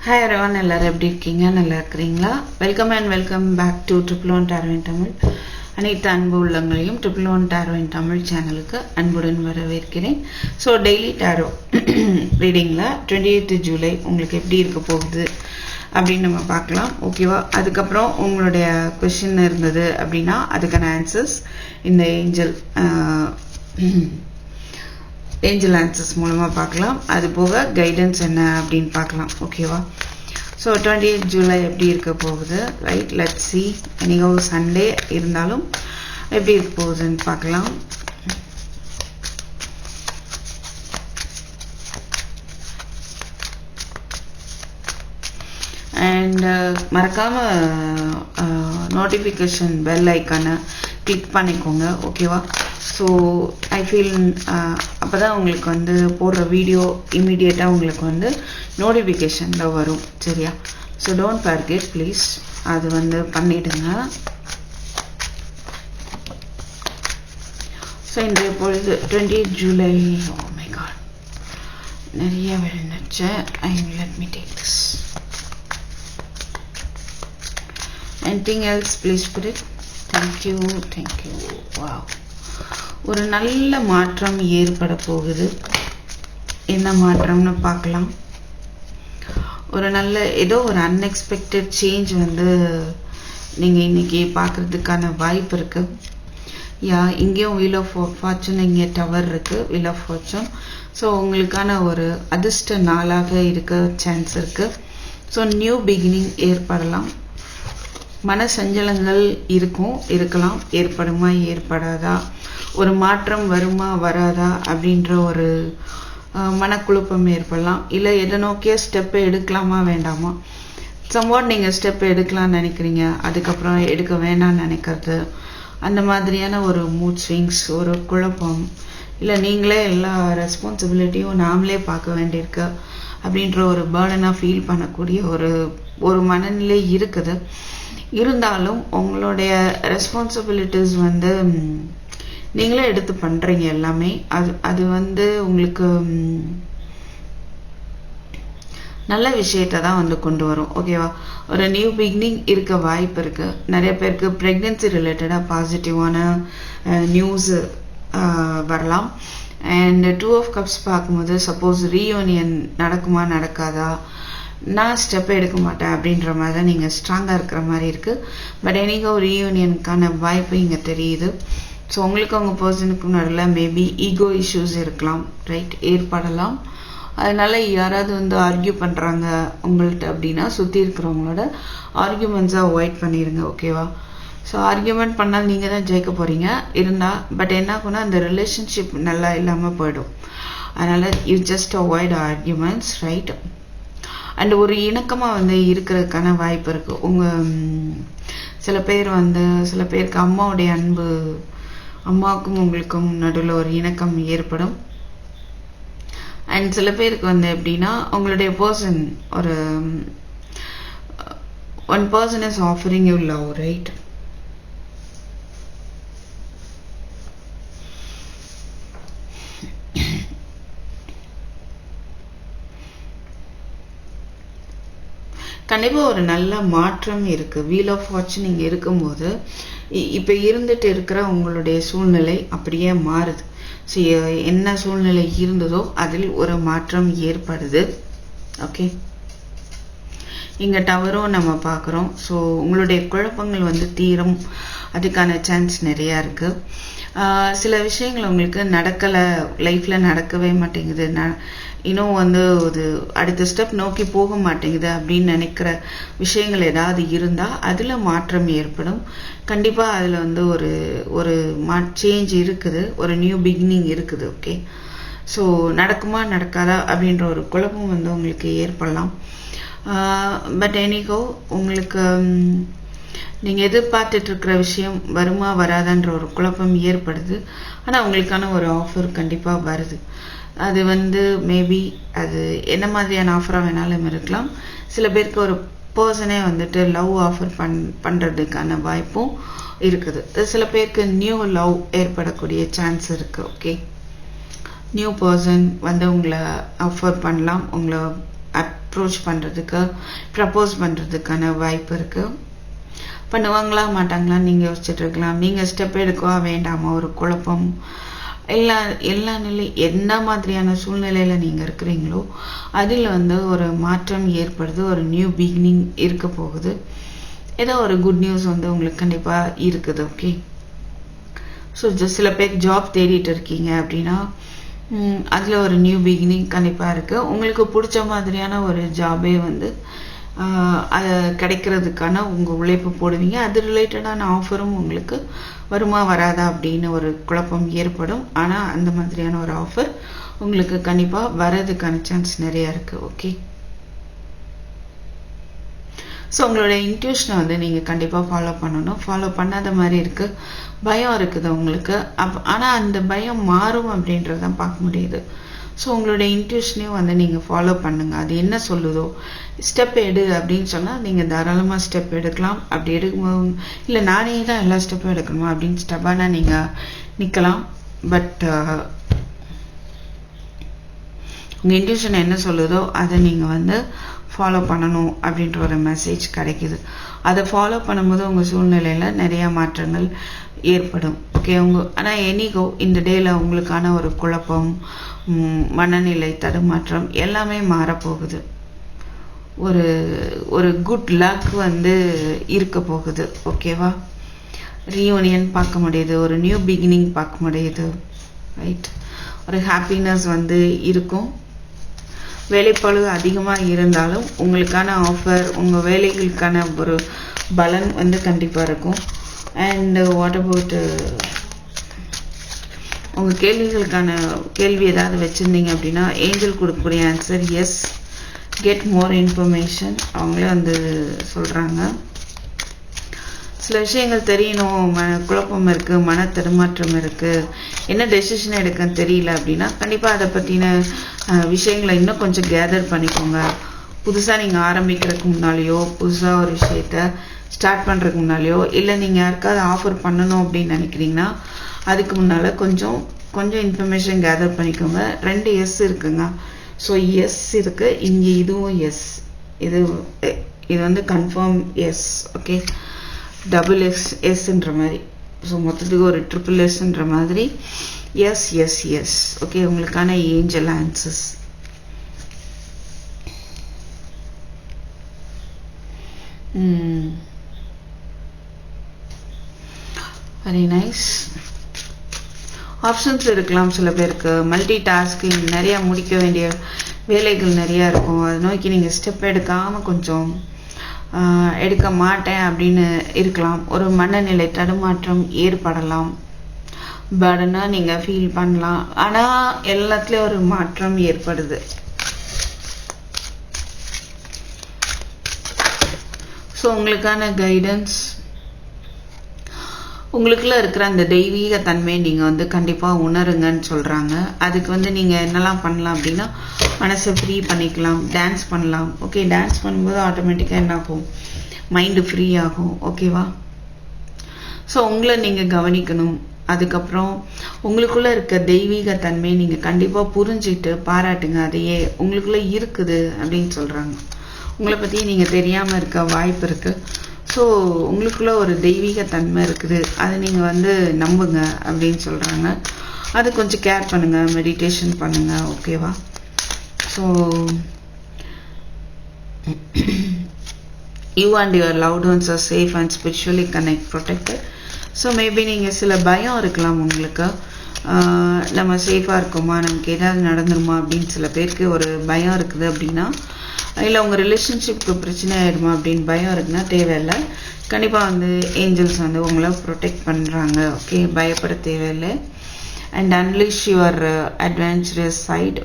Hi everyone, எல்லாரும் எப்படி இருக்கீங்க? நல்லா இருக்கீங்களா? Welcome back to triple one tarot in Tamil. அனைத்து அன்பு உள்ளங்களையும் triple one tarot in Tamil சேனலுக்கு அன்புடன் வரவேற்கிறேன். ஸோ டெய்லி டாரோ ரீடிங்கில் 28 ஜூலை உங்களுக்கு எப்படி இருக்க போகுது அப்படின்னு நம்ம பார்க்கலாம். ஓகேவா? அதுக்கப்புறம் உங்களுடைய கொஷின் இருந்தது அப்படின்னா அதுக்கான ஆன்சர்ஸ் இந்த ஏஞ்சல் ஆன்சர்ஸ் மூலமாக பார்க்கலாம். அது போக கைடன்ஸ் என்ன அப்படின்னு பார்க்கலாம். ஓகேவா? ஸோ 28 ஜூலை எப்படி இருக்க போகுது, ரைட்? Let's see. இன்னைக்கு ஒரு சண்டே இருந்தாலும் எப்படி இருக்க போகுதுன்னு பார்க்கலாம். அண்ட் மறக்காமல் நோட்டிஃபிகேஷன் பெல் ஐக்கானை கிளிக் பண்ணிக்கோங்க. ஓகேவா? ஸோ ஐ ஃபீல் அப்போ தான் உங்களுக்கு வந்து போடுற வீடியோ இமீடியட்டாக உங்களுக்கு வந்து நோட்டிஃபிகேஷனில் வரும். சரியா? ஸோ டோன்ட் ஃபர்கெட் ப்ளீஸ், அது வந்து பண்ணிவிடுங்க. ஸோ இன்றைய பொழுது 28 ஜூலை. ஓ மை காட், நிறைய விழுந்துச்சு. Let me take this. Anything else please put it. Thank you. Wow, ஒரு நல்ல மாற்றம் ஏற்பட போகுது. என்ன மாற்றம்னு பார்க்கலாம். ஒரு நல்ல ஏதோ ஒரு அன்எக்ஸ்பெக்டட் சேஞ்ச் வந்து நீங்கள் இன்னைக்கு பார்க்குறதுக்கான வாய்ப்பு இருக்குது. இங்கேயும் வீல் ஆஃப் ஃபார்ச்சூன், இங்கே டவர் இருக்குது, வீல் ஆஃப் ஃபார்ச்சூன். ஸோ உங்களுக்கான ஒரு அதிர்ஷ்ட நாளாக இருக்க சான்ஸ் இருக்குது. ஸோ நியூ பிகினிங் ஏற்படலாம். மன சஞ்சலங்கள் இருக்கலாம், ஏற்படுமா ஏற்படாதா, ஒரு மாற்றம் வருமா வராதா அப்படின்ற ஒரு மனக்குழப்பம் ஏற்படலாம். இல்லை எதை நோக்கிய ஸ்டெப்பை எடுக்கலாமா வேண்டாமா, சம்வாட் நீங்கள் ஸ்டெப் எடுக்கலாம்னு நினைக்கிறீங்க, அதுக்கப்புறம் எடுக்க வேணாம்னு நினைக்கிறது, அந்த மாதிரியான ஒரு மூட் ஸ்விங்ஸ், ஒரு குழப்பம், இல்லை நீங்களே எல்லா ரெஸ்பான்சிபிலிட்டியும் நாமளே பார்க்க வேண்டியிருக்கு அப்படின்ற ஒரு பேர்டனாக ஃபீல் பண்ணக்கூடிய ஒரு மனநிலை இருக்குது. இருந்தாலும் உங்களுடைய ரெஸ்பான்சிபிலிட்டிஸ் வந்து நீங்களே எடுத்து பண்ணுறீங்க எல்லாமே. அது வந்து உங்களுக்கு நல்ல விஷயத்தை தான் வந்து கொண்டு வரும். ஓகேவா? ஒரு நியூ பிகினிங் இருக்க வாய்ப்பு இருக்குது. நிறைய பேருக்கு ப்ரெக்னென்சி ரிலேட்டடாக பாசிட்டிவான நியூஸ் வரலாம். அண்ட் 2 ஆஃப் கப்ஸ் பார்க்கும்போது சப்போஸ் ரீயூனியன் நடக்குமா நடக்காதா, நான் ஸ்டெப் எடுக்க மாட்டேன் அப்படின்ற மாதிரி தான் நீங்கள் ஸ்ட்ராங்காக இருக்கிற மாதிரி இருக்குது. பட் எனக்கு ஒரு ரீயூனியனுக்கான வாய்ப்பு இங்கே தெரியுது. ஸோ உங்களுக்கு உங்கள் பர்சனுக்கும் நடுவில் மேபி ஈகோ இஷ்யூஸ் இருக்கலாம், ரைட்? ஏற்படலாம். அதனால யாராவது வந்து ஆர்கியூ பண்ணுறாங்க உங்கள்கிட்ட அப்படின்னா சுற்றி இருக்கிறவங்களோட ஆர்கியூமெண்ட்ஸை அவாய்ட் பண்ணிடுங்க. ஓகேவா? ஸோ ஆர்கியூமெண்ட் பண்ணால் நீங்கள் தான் ஜெயிக்க போகிறீங்க இருந்தால். பட் என்ன ஆகுனா அந்த ரிலேஷன்ஷிப் நல்லா இல்லாமல் போயிடும். அதனால் you just avoid arguments, right? And ஒரு இணக்கமாக வந்து இருக்கிறதுக்கான வாய்ப்பு இருக்குது. சில பேருக்கு அம்மாவுடைய அன்பு, அம்மாவுக்கும் உங்களுக்கும் நடுவில் ஒரு இணக்கம் ஏற்படும். அண்ட் சில பேருக்கு வந்து எப்படின்னா உங்களுடைய person one person is offering you love, right? கண்டிப்பாக ஒரு நல்ல மாற்றம் இருக்குது. வீல் ஆஃப் ஃபார்ச்சூன் இங்கே இருக்கும்போது இப்போ இருந்துட்டு இருக்கிற உங்களுடைய சூழ்நிலை அப்படியே மாறுது. ஸோ என்ன சூழ்நிலை இருந்ததோ அதில் ஒரு மாற்றம் ஏற்படுது. ஓகே, இங்கே டவரும் நம்ம பார்க்குறோம். ஸோ உங்களுடைய குழப்பங்கள் வந்து தீரும், அதுக்கான சான்ஸ் நிறையா இருக்குது. சில விஷயங்கள் உங்களுக்கு நடக்கலை, லைஃப்பில் நடக்கவே மாட்டேங்குது, இன்னும் வந்து ஒரு அடுத்த ஸ்டெப் நோக்கி போக மாட்டேங்குது அப்படின்னு நினைக்கிற விஷயங்கள் ஏதாவது இருந்தால் அதில் மாற்றம் ஏற்படும். கண்டிப்பாக அதில் வந்து ஒரு சேஞ்ச் இருக்குது, ஒரு நியூ பிகினிங் இருக்குது. ஓகே, ஸோ நடக்குமா நடக்காதா அப்படின்ற ஒரு குழப்பம் வந்து உங்களுக்கு ஏற்படலாம். பட் எனிகோ உங்களுக்கு நீங்கள் எதிர்பார்த்துட்ருக்கிற விஷயம் வருமா வராதான்ற ஒரு குழப்பம் ஏற்படுது. ஆனால் உங்களுக்கான ஒரு ஆஃபர் கண்டிப்பாக வருது. அது வந்து மேபி அது என்ன மாதிரியான ஆஃபராக வேணாலும் இருக்கலாம். சில பேருக்கு ஒரு பர்சனே வந்துட்டு லவ் ஆஃபர் பண்ணுறதுக்கான வாய்ப்பும் இருக்குது. சில பேருக்கு நியூ லவ் ஏற்படக்கூடிய சான்ஸ் இருக்குது. ஓகே, நியூ பர்சன் வந்து உங்களை ஆஃபர் பண்ணலாம், உங்களை அப்ரோச் பண்ணுறதுக்கு ப்ரப்போஸ் பண்ணுறதுக்கான வாய்ப்பு இருக்குது. பண்ணுவாங்களா மாட்டாங்களான்னு நீங்கள் யோசிச்சுட்டு இருக்கலாம். நீங்கள் ஸ்டெப் எடுக்கவா வேண்டாமா, ஒரு குழப்பம், எல்லா நிலை என்ன மாதிரியான சூழ்நிலையில் நீங்கள் இருக்கிறீங்களோ அதில் ஒரு மாற்றம் ஏற்படுது. ஒரு நியூ பிகினிங் இருக்க போகுது. ஏதோ ஒரு குட் நியூஸ் உங்களுக்கு கண்டிப்பாக இருக்குது. ஓகே, ஸோ சில பேர் ஜாப் தேடிட்டு இருக்கீங்க அப்படின்னா அதில் ஒரு நியூ பிகினிங் கண்டிப்பாக இருக்குது. உங்களுக்கு பிடிச்ச மாதிரியான ஒரு ஜாபே அது கிடைக்கிறதுக்கான உங்கள் உழைப்பு போடுவீங்க. அது ரிலேட்டடான ஆஃபரும் உங்களுக்கு வருமா வராதா அப்படின்னு ஒரு குழப்பம் ஏற்படும். ஆனால் அந்த மாதிரியான ஒரு ஆஃபர் உங்களுக்கு கண்டிப்பாக வரதுக்கான சான்ஸ் நிறையா இருக்குது. ஓகே, ஸோ உங்களோட இன்ட்யூஷனை நீங்கள் கண்டிப்பாக ஃபாலோ பண்ணணும். ஃபாலோ பண்ணாத மாதிரி இருக்குது, பயம் இருக்குது உங்களுக்கு. ஆனால் அந்த பயம் மாறும் அப்படின்றதான் பார்க்க முடியுது. ஸோ உங்களுடைய இன்ட்யூஷனையும் நீங்கள் ஃபாலோ பண்ணுங்கள். அது என்ன சொல்லுதோ ஸ்டெப் எடு அப்படின்னு சொன்னால் நீங்கள் தாராளமாக ஸ்டெப் எடுக்கலாம். அப்படி எடுக்கும்போது இல்லை நானே தான் எல்லா ஸ்டெப்பும் எடுக்கணுமா அப்படின்னு ஸ்டெப்பானா நீங்கள் நிற்கலாம். பட் உங்கள் இன்ட்யூஷன் என்ன சொல்லுதோ அதை நீங்கள் ஃபாலோ பண்ணணும் அப்படின்ற ஒரு மெசேஜ் கிடைக்குது. அதை ஃபாலோ பண்ணும்போது உங்கள் சூழ்நிலையில் நிறையா மாற்றங்கள் ஏற்படும். ஓகே, ஆனால் எனிகோ இந்த டேயில் உங்களுக்கான ஒரு குழப்பம், மனநிலை தடுமாற்றம் எல்லாமே மாறப்போகுது. ஒரு குட் லக் இருக்க போகுது. ஓகேவா, ரீயூனியன் பார்க்க முடியுது, ஒரு நியூ பிகினிங் பார்க்க முடியுது. ரைட், ஒரு ஹாப்பினஸ் இருக்கும். வேலைப்பளு அதிகமாக இருந்தாலும் உங்களுக்கான ஆஃபர், உங்கள் வேலைகளுக்கான ஒரு பலன் கண்டிப்பாக இருக்கும். அண்ட் வாட் அபவுட் உங்கள் கேள்வி ஏதாவது வச்சுருந்தீங்க அப்படின்னா ஏஞ்சல் கொடுக்கக்கூடிய answer yes, get more information அவங்களே சொல்கிறாங்க. சில விஷயங்கள் தெரியணும், குழப்பம் இருக்குது, மன தடுமாற்றம் இருக்குது, என்ன டெசிஷன் எடுக்கன்னு தெரியல அப்படின்னா கண்டிப்பாக அதை பற்றின விஷயங்களை இன்னும் கொஞ்சம் கேதர் பண்ணிக்கோங்க. புதுசாக நீங்கள் ஆரம்பிக்கிறதுக்கு முன்னாலேயோ, புதுசாக ஒரு விஷயத்த ஸ்டார்ட் பண்ணுறதுக்கு முன்னாலேயோ, இல்லை நீங்கள் யாருக்காவது ஆஃபர் பண்ணணும் அப்படின்னு நினைக்கிறீங்கன்னா அதுக்கு முன்னால் கொஞ்சம் இன்ஃபர்மேஷன் கேதர் பண்ணிக்கோங்க. 2 எஸ் இருக்குங்க. ஸோ எஸ் இருக்குது இங்கே, இதுவும் எஸ், இது கன்ஃபார்ம் எஸ். ஓகே, டபுள் எஸ்ன்ற மாதிரி, ஸோ மொத்தத்துக்கு ஒரு ட்ரிபிள் எஸ்ன்ற மாதிரி எஸ் எஸ் எஸ். ஓகே, உங்களுக்கான angel answers. Very nice. Options இருக்கலாம் சில பேருக்கு. மல்டி டாஸ்கிங், நிறையா முடிக்க வேண்டிய வேலைகள் நிறையா இருக்கும். அதை நோக்கி நீங்கள் ஸ்டெப் எடுக்காமல் கொஞ்சம் எடுக்க மாட்டேன் அப்படின்னு இருக்கலாம். ஒரு மனநிலை தடுமாற்றம் ஏற்படலாம். பர்டனாக நீங்கள் ஃபீல் பண்ணலாம். ஆனால் எல்லாத்துலேயும் ஒரு மாற்றம் ஏற்படுது. ஸோ உங்களுக்கான கைடன்ஸ், உங்களுக்குள்ள இருக்கிற அந்த தெய்வீக தன்மையை நீங்கள் கண்டிப்பாக உணருங்கன்னு சொல்கிறாங்க. அதுக்கு நீங்கள் என்னெல்லாம் பண்ணலாம் அப்படின்னா மனசை ஃப்ரீ பண்ணிக்கலாம், டான்ஸ் பண்ணலாம். ஓகே, டான்ஸ் பண்ணும்போது ஆட்டோமேட்டிக்காக என்ன ஆகும், மைண்டு ஃப்ரீ ஆகும். ஓகேவா, ஸோ உங்களை நீங்கள் கவனிக்கணும். அதுக்கப்புறம் உங்களுக்குள்ளே இருக்க தெய்வீக தன்மையை நீங்கள் கண்டிப்பாக புரிஞ்சுக்கிட்டு பாராட்டுங்க. அதையே உங்களுக்குள்ளே இருக்குது அப்படின்னு சொல்கிறாங்க. உங்களை பற்றி நீங்கள் தெரியாமல் இருக்க வாய்ப்பு இருக்குது. ஸோ உங்களுக்குள்ள ஒரு தெய்வீக தன்மை இருக்குது, அதை நீங்கள் நம்புங்க அப்படின்னு சொல்கிறாங்க. அது கொஞ்சம் கேர் பண்ணுங்கள், மெடிடேஷன் பண்ணுங்கள். ஓகேவா, so you and your loved once R safe and spiritually protected. So maybe நீங்கள் சில பயம் இருக்கலாம் உங்களுக்கு, நம்ம சேஃபாக இருக்கோமா, நமக்கு ஏதாவது நடந்துருமா அப்படின்னு சில பேருக்கு ஒரு பயம் இருக்குது அப்படின்னா, இல்லை உங்கள் ரிலேஷன்ஷிப்க்கு பிரச்சனை ஆகிடுமா அப்படின்னு பயம் இருக்குன்னா தேவையில்லை. கண்டிப்பாக ஏஞ்சல்ஸ் உங்களை ப்ரொடெக்ட் பண்ணுறாங்க. ஓகே, பயப்பட தேவையில்லை. And unleash your adventurous side,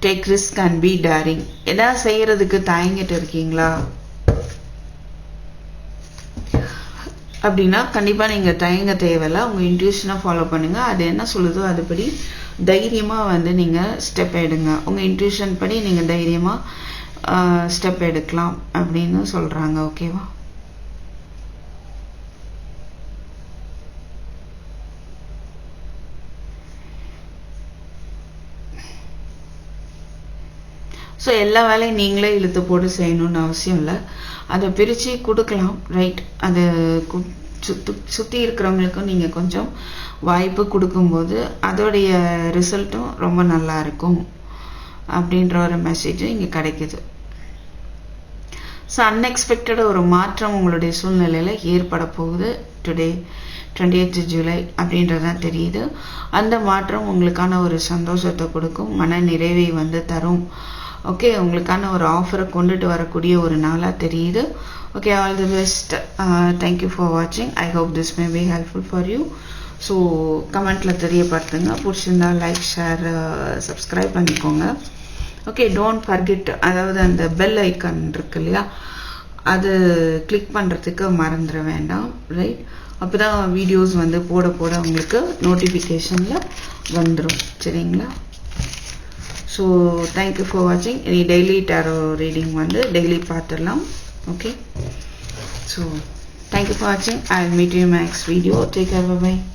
take risk and be daring. எதாவது செய்கிறதுக்கு தயங்கிட்டு இருக்கீங்களா அப்படின்னா கண்டிப்பாக நீங்கள் தயங்க தேவையில்லை. உங்கள் இன்ட்யூஷனை ஃபாலோ பண்ணுங்கள். அது என்ன சொல்லுதோ அதுபடி தைரியமாக நீங்கள் ஸ்டெப் எடுங்க. உங்கள் இன்ட்யூஷன் படி நீங்கள் தைரியமாக ஸ்டெப் எடுக்கலாம் அப்படின்னு சொல்கிறாங்க. ஓகேவா, ஸோ எல்லா வேலையும் நீங்களே இழுத்து போட்டு செய்யணும்னு அவசியம் இல்லை. அதை பிரித்து கொடுக்கலாம், ரைட். அது சுற்றி இருக்கிறவங்களுக்கும் நீங்கள் கொஞ்சம் வாய்ப்பு கொடுக்கும்போது அதோடைய ரிசல்ட்டும் ரொம்ப நல்லா இருக்கும் அப்படின்ற ஒரு மெசேஜும் இங்கே கிடைக்குது. ஸோ அன்எக்ஸ்பெக்டடாக ஒரு மாற்றம் உங்களுடைய சூழ்நிலையில் ஏற்பட போகுது. டுடே 28th ஜூலை அப்படின்றதான் தெரியுது. அந்த மாற்றம் உங்களுக்கான ஒரு சந்தோஷத்தை கொடுக்கும், மன நிறைவை வந்து தரும். ஓகே, உங்களுக்கான ஒரு ஆஃபரை கொண்டுட்டு வரக்கூடிய ஒரு நாளாக தெரியுது. Okay, all the best. Thank you for வாட்சிங். I hope this may be helpful for you. So கமெண்ட்டில் தெரியப்படுத்துங்க. பிடிச்சிருந்தா லைக், ஷேர், சப்ஸ்கிரைப் பண்ணிக்கோங்க. ஓகே, டோன்ட் ஃபர்கெட், அதாவது அந்த பெல் ஐக்கான் இருக்கு இல்லையா, அது கிளிக் பண்ணுறதுக்கு மறந்துட வேண்டாம், ரைட். அப்போ தான் வீடியோஸ் வந்து போட உங்களுக்கு நோட்டிஃபிகேஷனில் வந்துடும், சரிங்களா? ஸோ தேங்க்யூ ஃபார் வாட்சிங். இனி டெய்லி டாரோ ரீடிங் வந்து டெய்லி பார்த்துடலாம். ஓகே, ஸோ தேங்க்யூ ஃபார் வாட்சிங். I will meet you in my next video. Take care, bye bye.